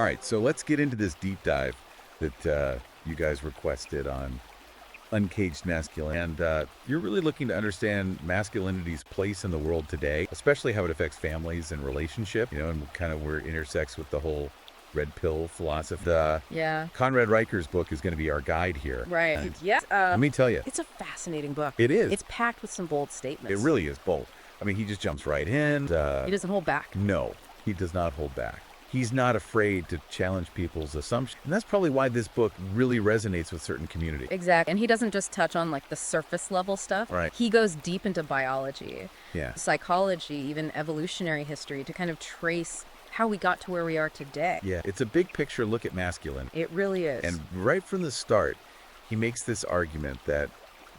right, so let's get into this deep dive that you guys requested on Uncaged Masculinity. And you're really looking to understand masculinity's place in the world today, especially how it affects families and relationship, and kind of where it intersects with the whole red pill philosophy. Conrad Riker's book is going to be our guide here. Right. And Yeah. let me tell you. It's a fascinating book. It is. It's packed with some bold statements. It really is bold. I mean, he just jumps right in. He doesn't hold back. No, he does not hold back. He's not afraid to challenge people's assumptions. And that's probably why this book really resonates with certain communities. Exactly. And he doesn't just touch on like the surface level stuff. Right. He goes deep into biology, Yeah. psychology, even evolutionary history to kind of trace how we got to where we are today. Yeah. It's a big picture look at masculine. It really is. And right from the start, he makes this argument that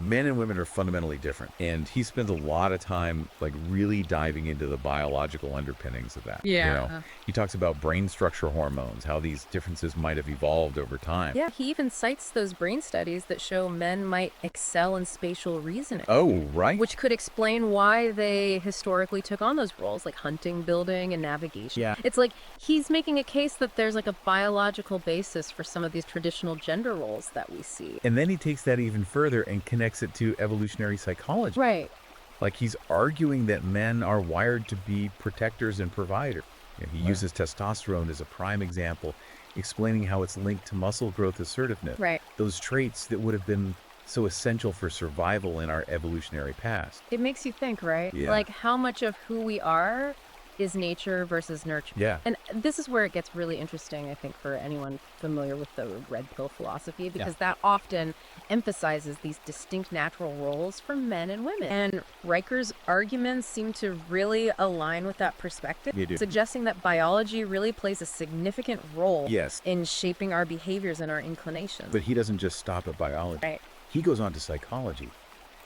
men and women are fundamentally different. And he spends a lot of time like really diving into the biological underpinnings of that. Yeah. He talks about brain structure hormones, how these differences might have evolved over time. Yeah, he even cites those brain studies that show men might excel in spatial reasoning. Oh, right. Which could explain why they historically took on those roles, like hunting, building, and navigation. Yeah. It's like he's making a case that there's like a biological basis for some of these traditional gender roles that we see. And then he takes that even further and connects it to evolutionary psychology. Right. Like he's arguing that men are wired to be protectors and providers. He uses testosterone as a prime example, explaining how it's linked to muscle growth assertiveness. Right. Those traits that would have been so essential for survival in our evolutionary past. It makes you think, right? Yeah. Like how much of who we are is nature versus nurture. Yeah. And this is where it gets really interesting, I think, for anyone familiar with the red pill philosophy, because that often emphasizes these distinct natural roles for men and women. And Riker's arguments seem to really align with that perspective, They do. suggesting that biology really plays a significant role Yes. in shaping our behaviors and our inclinations. But he doesn't just stop at biology. Right. He goes on to psychology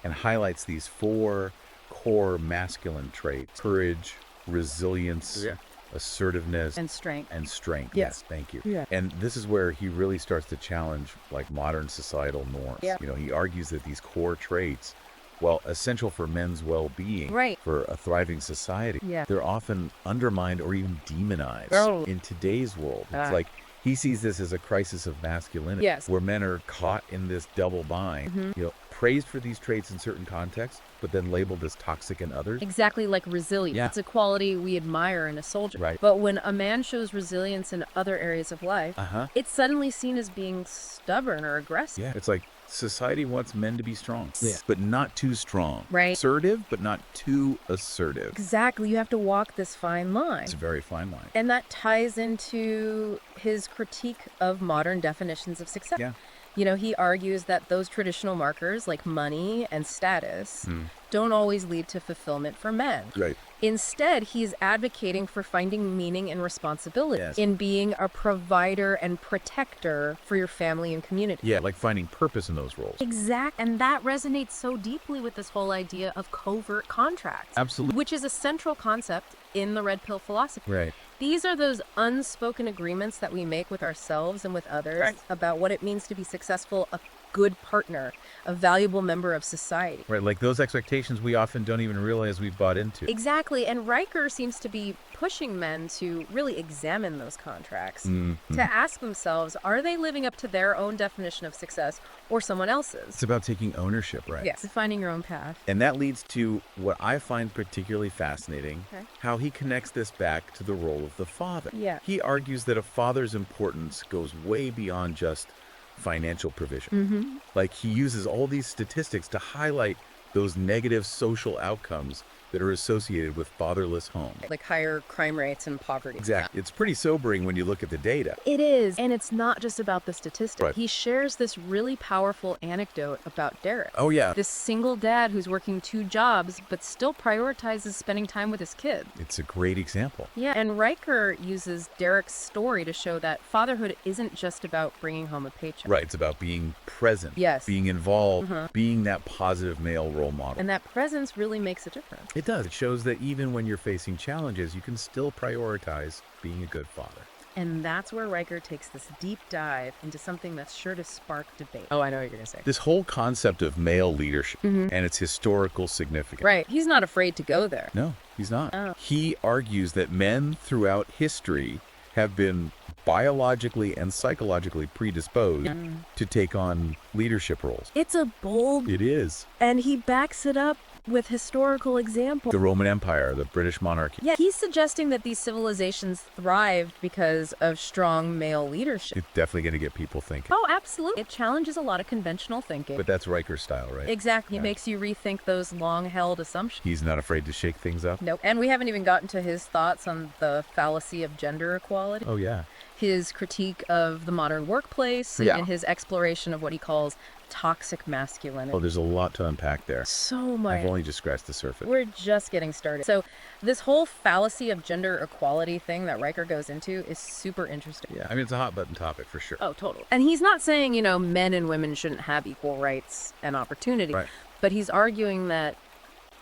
and highlights these 4 core masculine traits: courage, resilience, assertiveness, And strength. and strength. Yeah. Yes, thank you. Yeah. And this is where he really starts to challenge like modern societal norms. Yeah. He argues that these core traits, while essential for men's well-being, Right. for a thriving society, Yeah. they're often undermined or even demonized Oh. in today's world. It's Ah. like he sees this as a crisis of masculinity, Yes. where men are caught in this double bind, praised for these traits in certain contexts, but then labeled as toxic in others. Exactly, like resilience. Yeah. It's a quality we admire in a soldier. Right. But when a man shows resilience in other areas of life, it's suddenly seen as being stubborn or aggressive. Yeah, it's like society wants men to be strong, Yeah. but not too strong. Right. Assertive, but not too assertive. Exactly. You have to walk this fine line. It's a very fine line. And that ties into his critique of modern definitions of success. Yeah. He argues that those traditional markers like money and status don't always lead to fulfillment for men. Right. Instead, he's advocating for finding meaning and responsibility Yes. in being a provider and protector for your family and community. Yeah, like finding purpose in those roles. Exact. And that resonates so deeply with this whole idea of covert contracts. Absolutely. Which is a central concept in the red pill philosophy. Right. These are those unspoken agreements that we make with ourselves and with others about what it means to be successful, a good partner, a valuable member of society. Right, like those expectations we often don't even realize we've bought into. Exactly. And Riker seems to be pushing men to really examine those contracts, to ask themselves, are they living up to their own definition of success or someone else's? It's about taking ownership, right? Yes, finding your own path. And that leads to what I find particularly fascinating, how he connects this back to the role of the father. Yeah. He argues that a father's importance goes way beyond just financial provision. Like he uses all these statistics to highlight those negative social outcomes that are associated with fatherless homes. Like higher crime rates and poverty. Exactly. It's pretty sobering when you look at the data. It is. And it's not just about the statistics. Right. He shares this really powerful anecdote about Derek. Oh, yeah. This single dad who's working 2 jobs, but still prioritizes spending time with his kid. It's a great example. Yeah, and Riker uses Derek's story to show that fatherhood isn't just about bringing home a paycheck. Right. It's about being present. Yes. Being involved, being that positive male role model. And that presence really makes a difference. It does. It shows that even when you're facing challenges, you can still prioritize being a good father. And that's where Riker takes this deep dive into something that's sure to spark debate. Oh, I know what you're going to say. This whole concept of male leadership and its historical significance. Right. He's not afraid to go there. No, he's not. Oh. He argues that men throughout history have been biologically and psychologically predisposed to take on leadership roles. It's a bold, It is. and he backs it up with historical examples. The Roman Empire, the British monarchy. Yeah, he's suggesting that these civilizations thrived because of strong male leadership. It's definitely going to get people thinking. Oh, absolutely. It challenges a lot of conventional thinking. But that's Riker style, right? Exactly. Yeah. It makes you rethink those long-held assumptions. He's not afraid to shake things up. Nope. And we haven't even gotten to his thoughts on the fallacy of gender equality. Oh, yeah. His critique of the modern workplace and his exploration of what he calls toxic masculinity. Oh, there's a lot to unpack there. So much. I've only just scratched the surface. We're just getting started. So this whole fallacy of gender equality thing that Riker goes into is super interesting. Yeah, I mean, it's a hot button topic for sure. Oh, totally. And he's not saying, men and women shouldn't have equal rights and opportunity. Right. But he's arguing that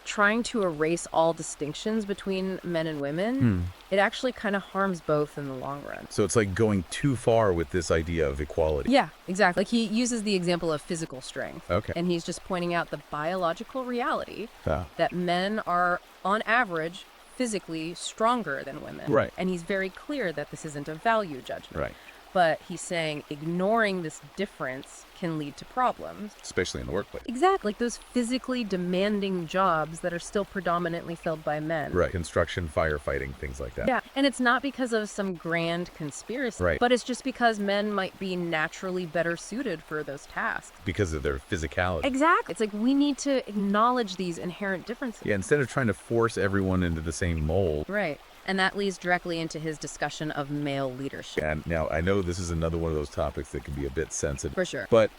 trying to erase all distinctions between men and women, it actually kind of harms both in the long run. So it's like going too far with this idea of equality. Yeah, exactly. Like he uses the example of physical strength. Okay. And he's just pointing out the biological reality Yeah. that men are, on average, physically stronger than women. Right. And he's very clear that this isn't a value judgment. Right. But he's saying ignoring this difference can lead to problems. Especially in the workplace. Exactly. Like those physically demanding jobs that are still predominantly filled by men. Right. Construction, firefighting, things like that. Yeah. And it's not because of some grand conspiracy. Right. But it's just because men might be naturally better suited for those tasks. Because of their physicality. Exactly. It's like we need to acknowledge these inherent differences. Yeah, instead of trying to force everyone into the same mold. Right. And that leads directly into his discussion of male leadership. And now I know this is another one of those topics that can be a bit sensitive. For sure. But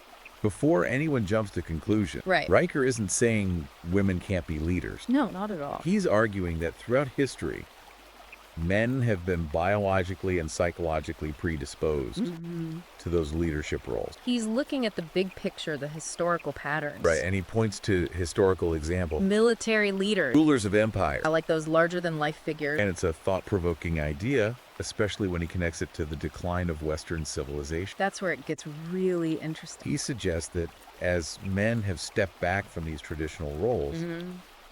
before anyone jumps to conclusion, Right. Riker isn't saying women can't be leaders. No, not at all. He's arguing that throughout history, men have been biologically and psychologically predisposed to those leadership roles. He's looking at the big picture, the historical patterns. Right, and he points to historical examples. Military leaders. Rulers of empire. I like those larger-than-life figures. And it's a thought-provoking idea, especially when he connects it to the decline of Western civilization. That's where it gets really interesting. He suggests that as men have stepped back from these traditional roles,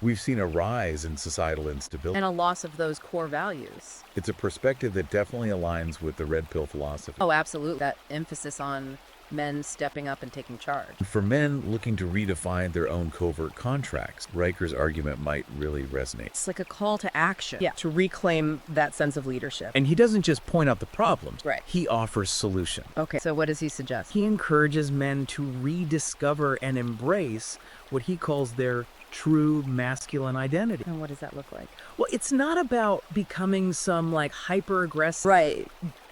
we've seen a rise in societal instability. And a loss of those core values. It's a perspective that definitely aligns with the red pill philosophy. Oh, absolutely. That emphasis on men stepping up and taking charge. For men looking to redefine their own covert contracts, Riker's argument might really resonate. It's like a call to action. Yeah, to reclaim that sense of leadership. And he doesn't just point out the problems. Right. He offers solution. Okay, so what does he suggest? He encourages men to rediscover and embrace what he calls their true masculine identity. And what does that look like? Well, it's not about becoming some hyper-aggressive, Right.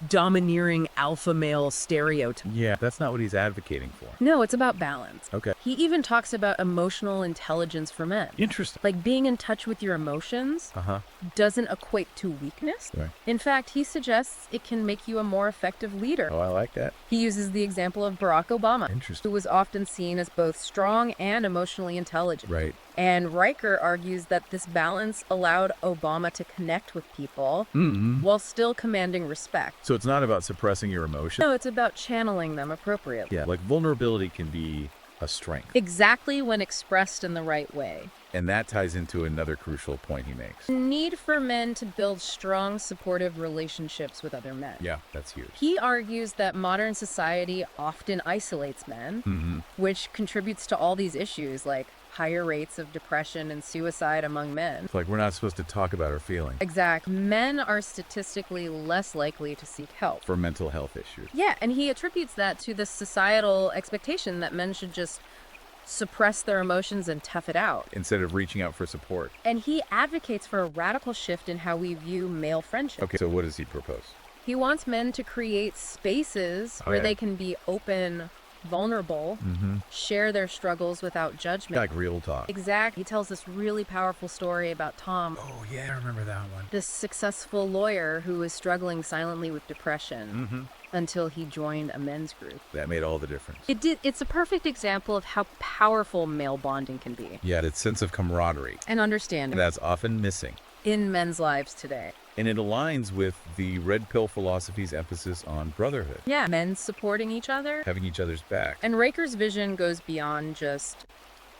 domineering alpha male stereotype. Yeah, that's not what he's advocating for. No, it's about balance. Okay. He even talks about emotional intelligence for men. Interesting. Like being in touch with your emotions Uh-huh. doesn't equate to weakness. Right. In fact, he suggests it can make you a more effective leader. Oh, I like that. He uses the example of Barack Obama, Interesting. who was often seen as both strong and emotionally intelligent. Right. And Riker argues that this balance allowed Obama to connect with people while still commanding respect. So it's not about suppressing your emotions. No, it's about channeling them appropriately. Yeah, like vulnerability can be a strength. Exactly when expressed in the right way. And that ties into another crucial point he makes. The need for men to build strong, supportive relationships with other men. Yeah, that's huge. He argues that modern society often isolates men, which contributes to all these issues like higher rates of depression and suicide among men. It's like we're not supposed to talk about our feelings Exactly. Men are statistically less likely to seek help. for mental health issues. Yeah, and he attributes that to the societal expectation that men should just suppress their emotions and tough it out. Instead of reaching out for support. And he advocates for a radical shift in how we view male friendship. Okay, so what does he propose? He wants men to create spaces Oh, where yeah. they can be open, vulnerable, share their struggles without judgment. Like real talk. Exactly. He tells this really powerful story about Tom, Oh, yeah, I remember that one. this successful lawyer who was struggling silently with depression until he joined a men's group. That made all the difference. It's a perfect example of how powerful male bonding can be Yeah, that sense of camaraderie. and understanding That's often missing. in men's lives today. And it aligns with the red pill philosophy's emphasis on brotherhood, Yeah, men supporting each other. having each other's back. And Riker's vision goes beyond just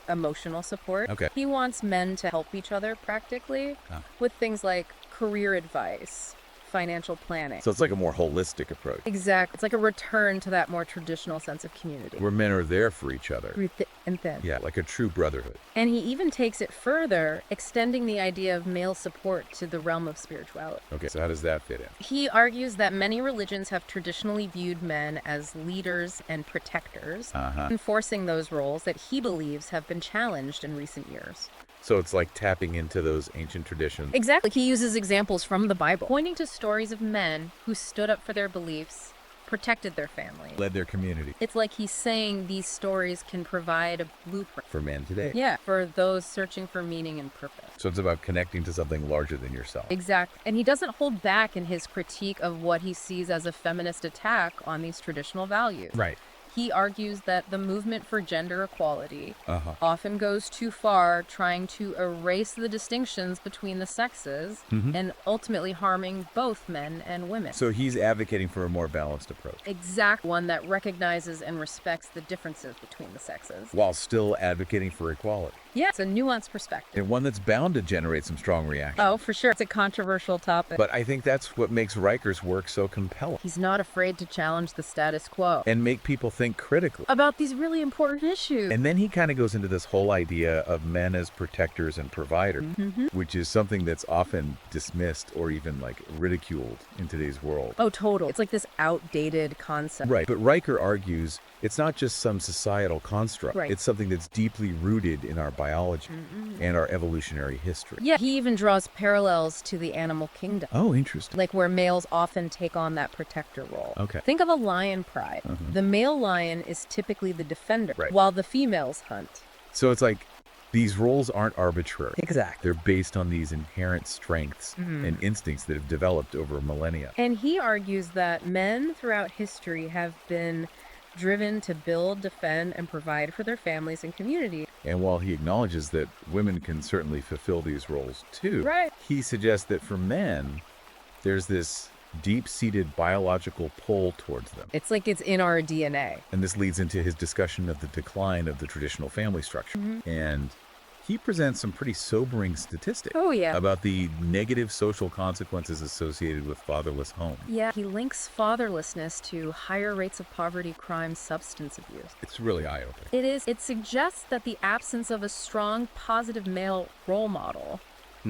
emotional support. Okay. He wants men to help each other practically with things like career advice, financial planning. So it's like a more holistic approach, Exactly. It's like a return to that more traditional sense of community. where men are there for each other. Through thick and thin. Yeah, like a true brotherhood. And he even takes it further, extending the idea of male support to the realm of spirituality. Okay, so how does that fit in? He argues that many religions have traditionally viewed men as leaders and protectors, enforcing those roles that he believes have been challenged in recent years. So it's like tapping into those ancient traditions. Exactly. He uses examples from the Bible, pointing to stories of men who stood up for their beliefs, protected their family. Led their community. It's like he's saying these stories can provide a blueprint. For men today. Yeah, for those searching for meaning and purpose. So it's about connecting to something larger than yourself. Exactly. And he doesn't hold back in his critique of what he sees as a feminist attack on these traditional values. Right. He argues that the movement for gender equality often goes too far, trying to erase the distinctions between the sexes and ultimately harming both men and women. So he's advocating for a more balanced approach, Exact one that recognizes and respects the differences between the sexes. while still advocating for equality. Yeah, it's a nuanced perspective. And one that's bound to generate some strong reaction. Oh, for sure. It's a controversial topic. But I think that's what makes Riker's work so compelling. He's not afraid to challenge the status quo And make people think critically. about these really important issues. And then he kind of goes into this whole idea of men as protectors and providers, which is something that's often dismissed or even like ridiculed in today's world. Oh, total. It's like this outdated concept. Right. But Riker argues it's not just some societal construct. Right. It's something that's deeply rooted in our biology and our evolutionary history. Yeah, he even draws parallels to the animal kingdom, Oh, interesting. like where males often take on that protector role. Okay. Think of a lion pride. The male lion is typically the defender, Right. while the females hunt. So it's like these roles aren't arbitrary. Exactly. They're based on these inherent strengths and instincts that have developed over millennia. And he argues that men throughout history have been driven to build, defend, and provide for their families and community. And while he acknowledges that women can certainly fulfill these roles too, Right. he suggests that for men, there's this deep-seated biological pull towards them. It's like it's in our DNA. And this leads into his discussion of the decline of the traditional family structure. And he presents some pretty sobering statistics Oh, yeah. about the negative social consequences associated with fatherless homes. Yeah, he links fatherlessness to higher rates of poverty, crime, substance abuse. It's really eye-opening. It is. It suggests that the absence of a strong, positive male role model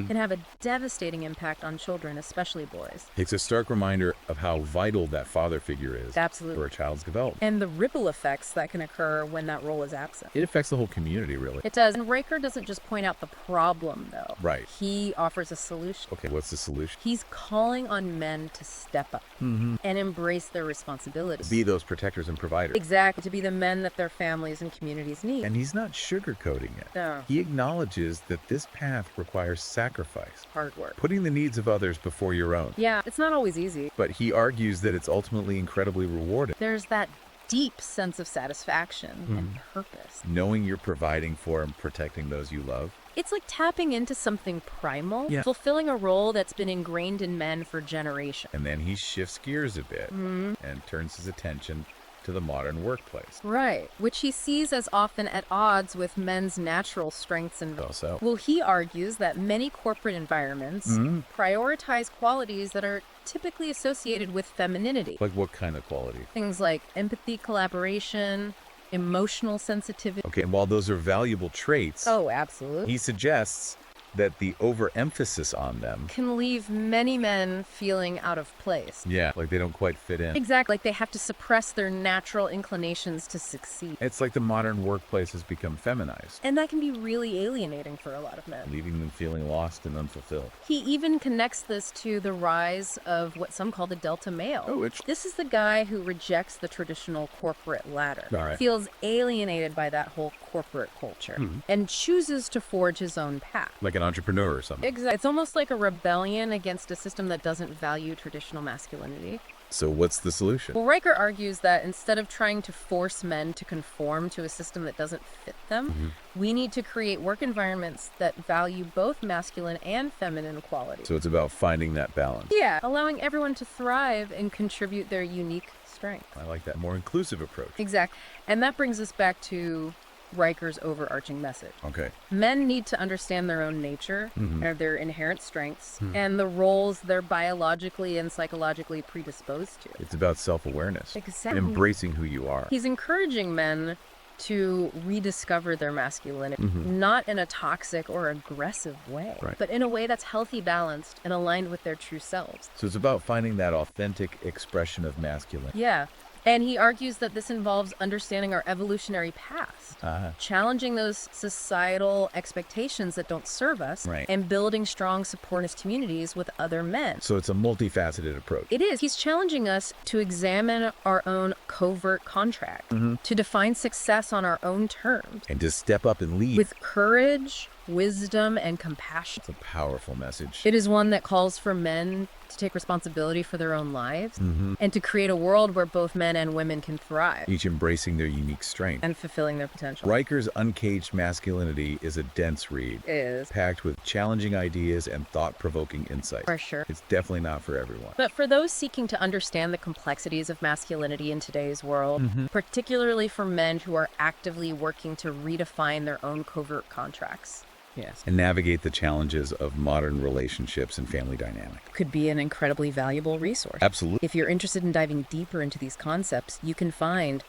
can have a devastating impact on children, especially boys. It's a stark reminder of how vital that father figure is Absolutely. for a child's development. And the ripple effects that can occur when that role is absent. It affects the whole community, really. It does. And Riker doesn't just point out the problem, though. Right. He offers a solution. Okay, what's the solution? He's calling on men to step up and embrace their responsibilities. Be those protectors and providers. Exactly. To be the men that their families and communities need. And he's not sugarcoating it. No. He acknowledges that this path requires sacrifice, Hard work. putting the needs of others before your own. Yeah, it's not always easy. But he argues that it's ultimately incredibly rewarding. There's that deep sense of satisfaction and purpose. Knowing you're providing for and protecting those you love. It's like tapping into something primal, Yeah. fulfilling a role that's been ingrained in men for generations. And then he shifts gears a bit and turns his attention to the modern workplace. Right, which he sees as often at odds with men's natural strengths and values. Also, Well, he argues that many corporate environments prioritize qualities that are typically associated with femininity. like what kind of quality? Things like empathy, collaboration, emotional sensitivity. Okay, and while those are valuable traits, Oh, absolutely. he suggests that the overemphasis on them, Can leave many men feeling out of place. yeah, like they don't quite fit in. Exactly, like they have to suppress their natural inclinations to succeed. It's like the modern workplace has become feminized, And that can be really alienating for a lot of men. leaving them feeling lost and unfulfilled. He even connects this to the rise of what some call the Delta male. Oh, it's- This is the guy who rejects the traditional corporate ladder, All right. feels alienated by that whole corporate culture, and chooses to forge his own path. Like an entrepreneur or something. Exactly. It's almost like a rebellion against a system that doesn't value traditional masculinity. So what's the solution? Well, Riker argues that instead of trying to force men to conform to a system that doesn't fit them, we need to create work environments that value both masculine and feminine qualities. So it's about finding that balance. Yeah, allowing everyone to thrive and contribute their unique strength. I like that more inclusive approach. Exactly. And that brings us back to Riker's overarching message. Okay. Men need to understand their own nature, or their inherent strengths, and the roles they're biologically and psychologically predisposed to. It's about self-awareness. Exactly. Embracing who you are. He's encouraging men to rediscover their masculinity, not in a toxic or aggressive way, Right. but in a way that's healthy, balanced, and aligned with their true selves. So it's about finding that authentic expression of masculine. Yeah. And he argues that this involves understanding our evolutionary past, challenging those societal expectations that don't serve us, Right. and building strong, supportive communities with other men. So it's a multifaceted approach. It is. He's challenging us to examine our own covert contract, to define success on our own terms, And to step up and lead. with courage, wisdom, and compassion. It's a powerful message. It is one that calls for men to take responsibility for their own lives and to create a world where both men and women can thrive Each embracing their unique strength. and fulfilling their potential. Riker's Uncaged Masculinity is a dense read, It is, packed with challenging ideas and thought-provoking insight. for sure. It's definitely not for everyone. But for those seeking to understand the complexities of masculinity in today's world, particularly for men who are actively working to redefine their own covert contracts, Yes. And navigate the challenges of modern relationships and family dynamic. could be an incredibly valuable resource. Absolutely. If you're interested in diving deeper into these concepts, you can find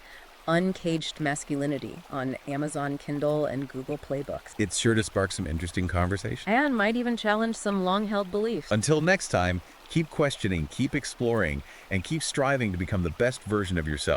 Uncaged Masculinity on Amazon Kindle and Google Play Books, It's sure to spark some interesting conversation. and might even challenge some long-held beliefs. Until next time, keep questioning, keep exploring, and keep striving to become the best version of yourself.